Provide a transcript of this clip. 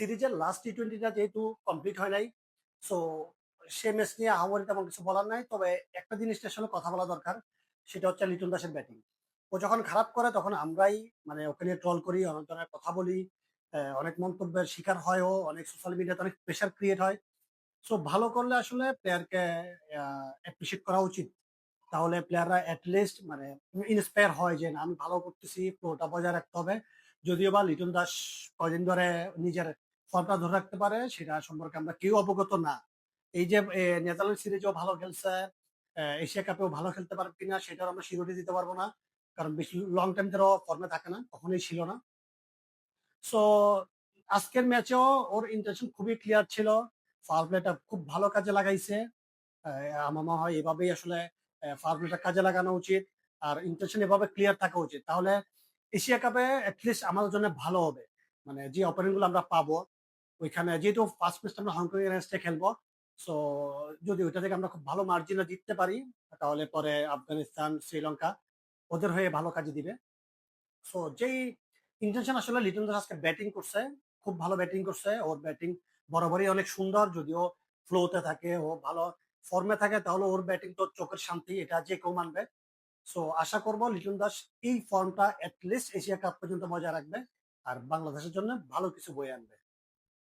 সিরিজের লাস্ট টি-20টা যেহেতু কমপ্লিট হয় নাই, সো সে ম্যাচ নিয়ে আহামরি তেমন কিছু বলার নাই। তবে একটা জিনিস আসলে কথা বলা দরকার, সেটা হচ্ছে লিটন দাসের ব্যাটিং। ও যখন খারাপ করে তখন আমরাই মানে ওকে নিয়ে ট্রল করি, অনেক ধরনের কথা বলি, অনেক মন্তব্যের শিকার হয় ও, অনেক সোশ্যাল মিডিয়াতে অনেক প্রেশার ক্রিয়েট হয়। সো ভালো করলে আসলে প্লেয়ারকে অ্যাপ্রিসিয়েট করা উচিত। তাহলে প্লেয়াররা লিস্ট মানে ইন্সপায়ার হয় যে না, আমি ভালো করতেছি, ফ্লোটা বজায় রাখতে হবে। যদিও বা লিটন দাস কয়দিন ধরে নিজের ফর্মটা ধরে রাখতে পারে সেটা সম্পর্কে আমরা কেউ অবগত না। এই যে নেদারল্যান্ড সিরিজেও ভালো খেলছে, এশিয়া কাপেও ভালো খেলতে পারে কিনা সেটাও আমরা সিওরিটি দিতে পারবো না, কারণ বেশি লং টাইম ধরে ফর্মে থাকে না, কখনোই ছিল না। সো আজকের ম্যাচেও ওর ইন্টেনশন খুবই ক্লিয়ার ছিল, পাওয়ার প্লেটা খুব ভালো কাজে লাগাইছে। আমার মনে হয় এভাবেই আসলে পাওয়ার প্লেটা কাজে লাগানো উচিত, আর ইন্টেনশন এভাবে ক্লিয়ার থাকা উচিত। তাহলে এশিয়া কাপে অ্যাটলিস্ট আমাদের জন্য ভালো হবে। মানে যে অপোনেন্ট গুলো আমরা পাবো ওইখানে, যেহেতু ফার্স্ট ম্যাচটা আমরা হংকং এগেনস্টে খেলবো, সো যদি ওইটা থেকে আমরা খুব ভালো মার্জিনে জিততে পারি তাহলে পরে আফগানিস্তান, শ্রীলঙ্কা ওদের হয়ে ভালো কাজে দিবে। সো যেই ইন্টেনশন আসলে লিটন দাস আজকে ব্যাটিং করছে, খুব ভালো ব্যাটিং করছে। ওর ব্যাটিং বরাবরই অনেক সুন্দর, যদিও ফ্লোতে থাকে, ও ভালো ফর্মে থাকে, তাহলে ওর ব্যাটিং তো চোখের শান্তি, এটা যে কেউ মানবে। সো আশা করবো লিটন দাস এই ফর্মটা লিস্ট এশিয়া কাপ পর্যন্ত বজায় রাখবে আর বাংলাদেশের জন্য ভালো কিছু বয়ে আনবে।